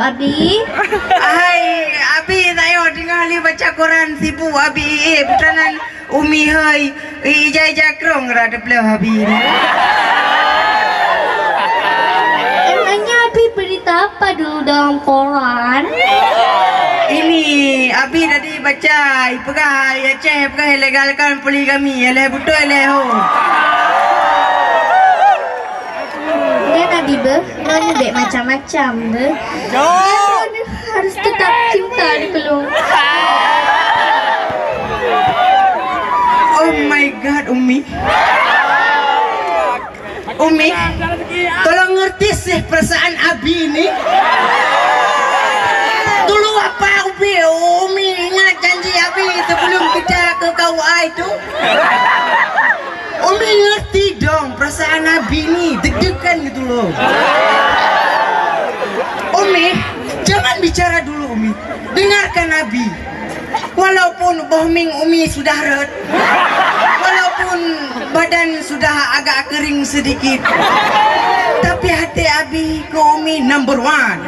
Abi. Hai, Abi tayo dengar li baca Quran sibu Abi putanan Umi hai ija krong rada belah Abi. Emangnya Abi berita apa dulu dalam koran? Ini Abi tadi baca ipegah Aceh pegah legalkan poligami eleh betul eleh ho. Dia Nabi mana dek macam-macam be. Harus tetap cinta di peluk. Oh my god Umi. Umi, tolong ngerti sih perasaan Abi ini. Dulu apa Umi ingat janji Abi sebelum kita ke KUA itu. Umi ngerti dong perasaan Abi ini deg-degan gitu loh. Umi, jangan bicara dulu Umi. Dengarkan Abi. Walaupun bohming Umi sudah red, walaupun badan sudah agak kering sedikit, tapi hati Abi ke Umi number one.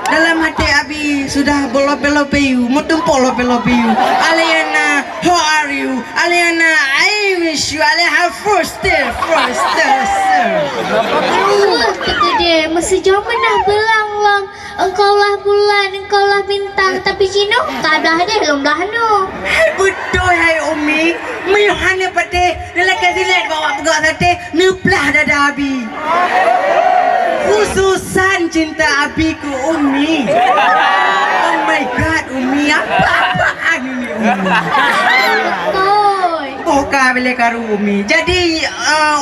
Dalam hati Abi sudah belo-belo-piu, mutumpolo belo-piu. Aliana, how are you? Aliana, I wish you. Aliana, first. Kata dia, mesti zaman dah belang lang. Engkaulah bulan, engkaulah bintang. Tapi Cino, tak ada dia, belum dah no. Hai betul hai Umi. Meyuhana pate, lelaki silet bawa pegak sate, nuplah dada Abi. Khususan cinta Abi ke Umi. Oh my god Umi, apa-apaan ini Umi? Buka bila karu Umi. Jadi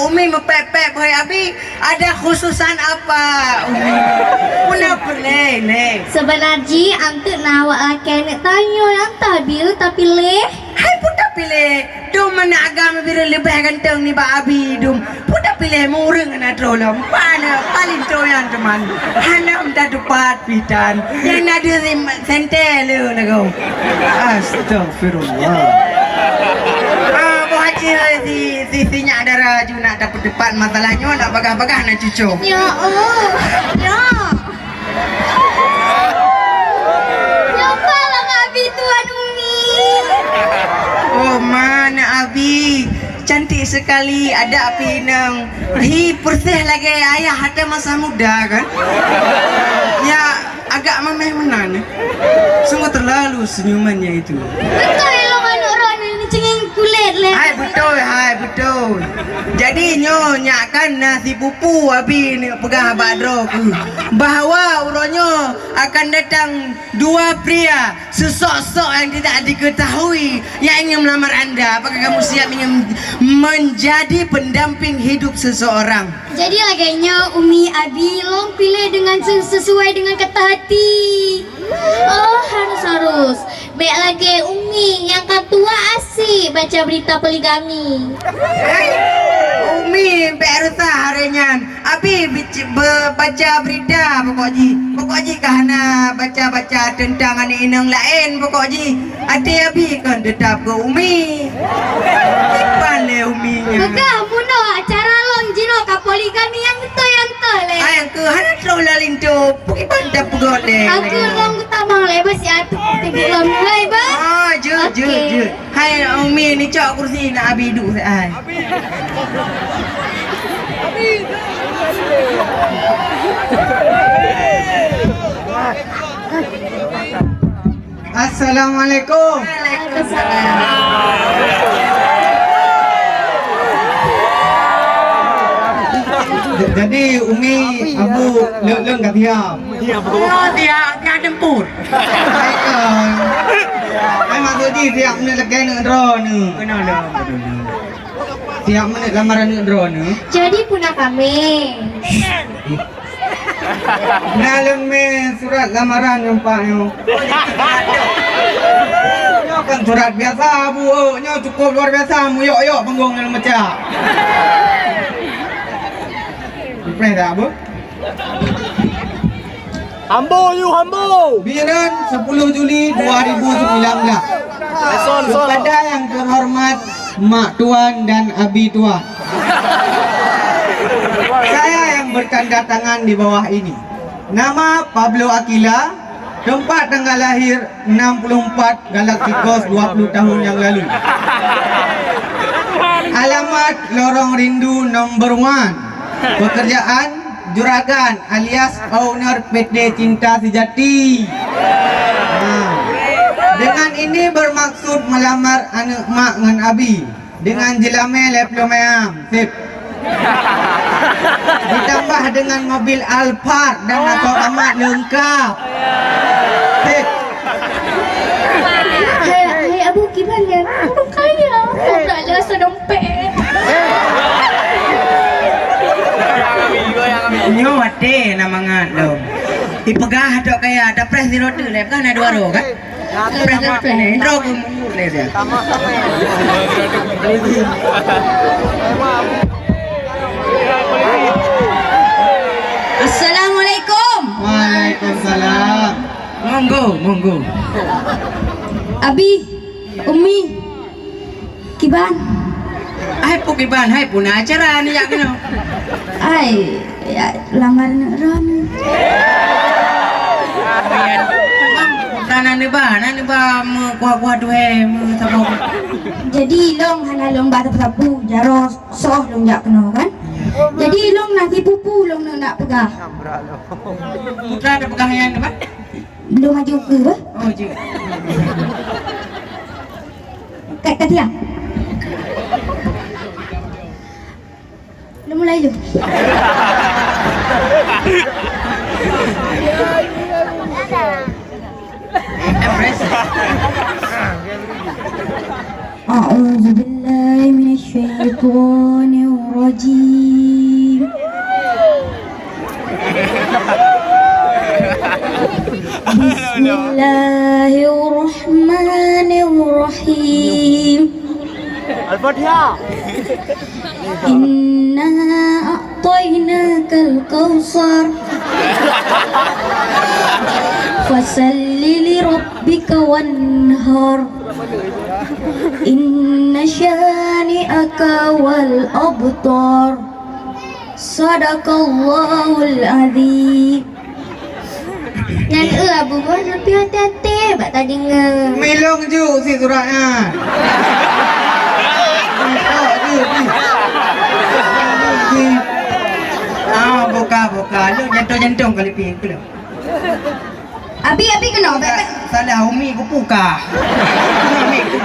Umi mepep-pep hai Abi. Ada khususan apa Umi? Puna boleh. Sebenarnya antuk nak awak laki nak tanya yang bil tapi leh. Hai puta pilih. Dum mana agama bila lebih ganteng ni Pak Abi dum. Puta pilih murung na trolam. Mana paling troyan teman. Hanam dah dapat pitan. Yang ada sentel le kau. Astagfirullah. Sisinya ada raju nak dapat depan masalahnya nak bagah-bagah nak cucu. Ya Allah. Ya. Siapalah Abi Tuan Umi? Oh mana Abi cantik sekali ada api nang persih lagi ayah ada masa muda kan ya agak memeh menan sungguh terlalu senyumannya itu. Betul lo anak orang ni cengeng kulit leh. Hai betul jadi nyonya kan nasi pupu Abi ni pegang badro bahawa uronyo akan datang dua pria sesosok yang tidak diketahui yang ingin melamar anda. Apakah kamu siap ingin menjadi pendamping hidup seseorang? Jadi agaknya Umi Abi long pilih dengan sesuai dengan kata hati. Oh harus. Baik lagi Umi yang ketua asik baca berita poligami. Umi berusaha harinya. Abi baca berita pokoknya kahana baca tentang anak inang lain pokoknya. Hati Abi kan tetap ke Umi. Ipan le Uminya. Maka muno acara long jino ka poligami yang betul le. Ayang ke hana terlalu lalinto. Pergi pandap pegot le. Aku long tamang le basi atuk tegulam le ba. Oh je. Hai Umi ni cok kursi nak Abi duduk saya. Assalamualaikum. Waalaikumsalam. Jadi Umi Abu leng kat tiap. Oh dia tempur. Baiklah. Ai maksud dia tiap menit lagi nak draw ni. Kenapa? Tiap menit lamaran nak draw ni. Jadi punah kami. Dalam surat lamaran nampaknya. Nyo kan surat biasa Bu. Nyo cukup luar biasa. Muyok panggung dalam macam. Play dah Bu. Hambo. Biren 10 Juli 2019. Kepada yang terhormat Mak Tuan dan Abi Tuan, saya yang bertanda tangan di bawah ini Nama Pablo Aquila. Tempat tanggal lahir 64 Galacticos 20 tahun yang lalu. Alamat Lorong Rindu nombor 1. Pekerjaan juragan alias owner PT Cinta Sejati. Dengan ini bermaksud melamar anak mak dengan abi. Dengan jelame leplo mayam. Sip. Ditambah dengan mobil Alphard dan atau amat lengkap. Sip. Hai Abu gimana? Orang kaya. Tak ada sedompet. Nyo ade nama ngat lo. Ipegah dok kaya ada pres di roda le kan ada waro kan? Pres ro ke mundur le dia. Assalamualaikum. Waalaikumsalam. Monggo. Abi, Umi, Kiban. Hai pukiban, hai pun acara ni yak kena. Ai, ya, lamar nak ram. Nana ni ba me kuah tu he me sabo. Jadi long hana long bata sapu jaro soh long jak kena kan? Jadi long nasi pupu long nak pegah. Putra ada pegang yang apa? Long maju ke ba? Oh je. Kat tiang. Lu mulai lu. أعوذ بالله من الشيطان الرجيم بسم الله الرحمن الرحيم الفاتحة. إنا أعطيناك الكوثر فصل لربك وانهر إن شانئك والأبطار صدق الله العظيم. Nan abu buat lebih hati-hati bak tak dengar. Milong ju si suratnya. Buka. Lu jantung kali ping tu. Abi kena bek. Salah umi ku buka. Umi tu.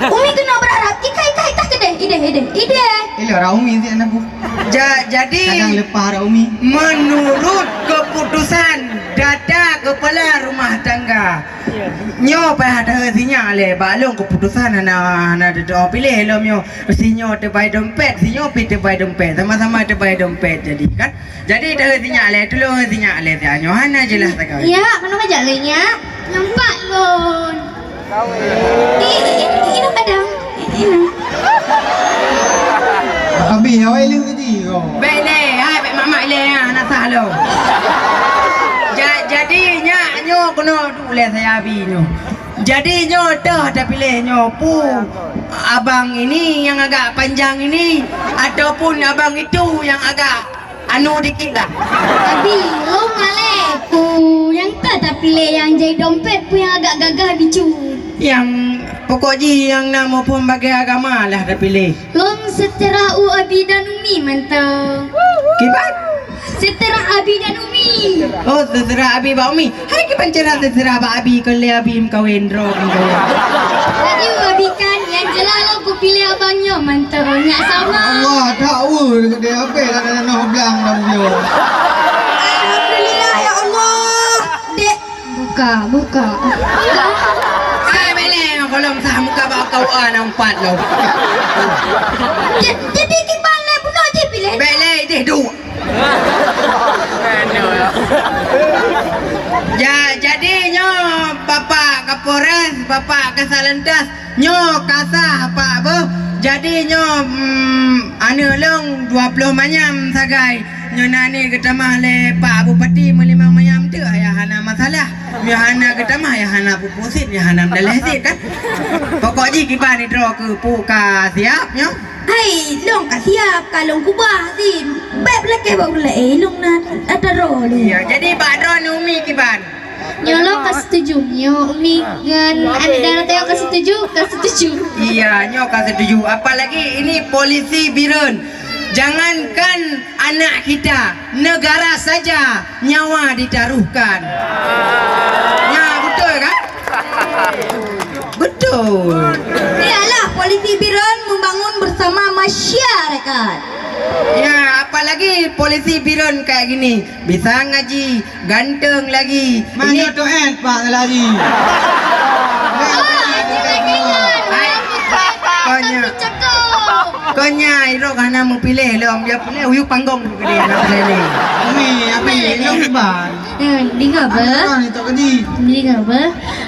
Umi kena berharap ikai tak kedeh. Ide. Ilo ra umi si anak bu. Jadi Kadang lepas ra umi. menurut keputusan data kepala rumah tangga nyo pa ada sinya le balong keputusan ana doa pilih lo nyo sinyo terbaik dompet sinyo pi terbaik dompet sama-sama terbaik dompet jadi dah sinya le tolong sinya le dia nyo hana jelas tak kau Ya, mana aja lenya? Nampak lon. Ini kadang. Ini. Abi awak ilmu tadi kau. baik le hai baik mak le nak sah lo jadi nyo kena dulu saya abi nyo. Jadi nyo dah pilih nyo pu abang ini yang agak panjang ini ataupun abang itu yang agak anu dikit lah. Abi, lo ngaleku. Yang tak pilih yang jadi dompet pun yang agak gagah bicu. Yang pokoknya yang nama pun bagi agama lah dah pilih. Long setera Abi dan Umi mantap. Kibat? Setera Abi dan Umi. Oh, terserah abi ba umi. Hai ke pancara terserah ba abi kali abi kawin ro kawin. Tadi Abi kan yang jelas lo ku pilih abangnya mantap. Nyak sama. Allah tahu dekat dia apa lah dah nak belang dah dia. Alhamdulillah ya Allah. Dek, buka. Hai bele kalau sah muka ba kau nampak lo. Jadi gimana bunuh je pilih. Bele deh du. Jadi nyo bapak Kapolres, bapak Kasalentas, nyo kasah apa. Jadi nyo anu long 20 manyam sagai. Nyo nani ketamah le Pak Bupati melimang manyam tu ayah hana masalah. Nyo hana ketamah ayah hana pupusit, ya hana mdalesit kan. Pokoknya kita ni draw ke puka siap nyo. Hai Hai, long ka siap kalong kubah si. Beb laki bawa pula long na ataro lu. Ya, jadi Badro ni Umi kiban. Nyolong ka setuju. Nyo umi dengan anda tengok ka setuju, ka setuju. Iya, nyo kan setuju. Apalagi ini polisi Biren. Jangankan anak kita, negara saja nyawa ditaruhkan. Ya, betul kan? Betul. Iyalah polisi Biren membangun bersama masyarakat. Ya, apalagi polisi Biren kayak gini. Bisa ngaji, ganteng lagi. Mana tu Pak lagi. Konya iro kana mau pilih lo dia pilih uyuk panggung ke dia nak pilih. Umi, apa ni? Long ban. Dengar apa? Kan itu kadi. Dengar apa?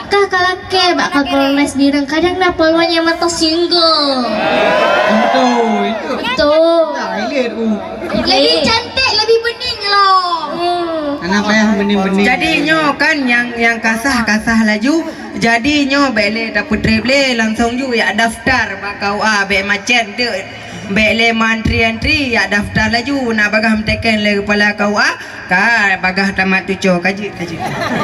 Kah kalake bakal polres direng kadang na peluangnya mata single. Itu. Betul. Tak hilir Lebih cantik, lebih bening loh. Anak payah bening-bening. Jadi nyo kan yang kasah laju. Jadi nyo bele tak putri bele langsung ju ya daftar bakau be macen tu. Bele mantri-antri ya daftar laju nak bagah mteken le kepala kau ka bagah tamat tujuh kaji.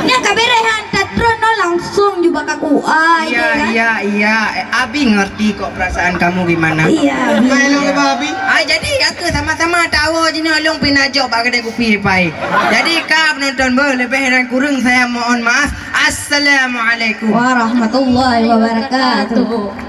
Nya kaberehan tatrono langsung juga kaku. Iya. Abi ngerti kok perasaan kamu gimana. Iya. Main long ke babi. Jadi aku sama-sama tahu je ni olong pinajok bak kedai kopi pai. Jadi kau penonton lebih dan kurang saya mohon maaf. Assalamualaikum. Warahmatullahi wabarakatuh.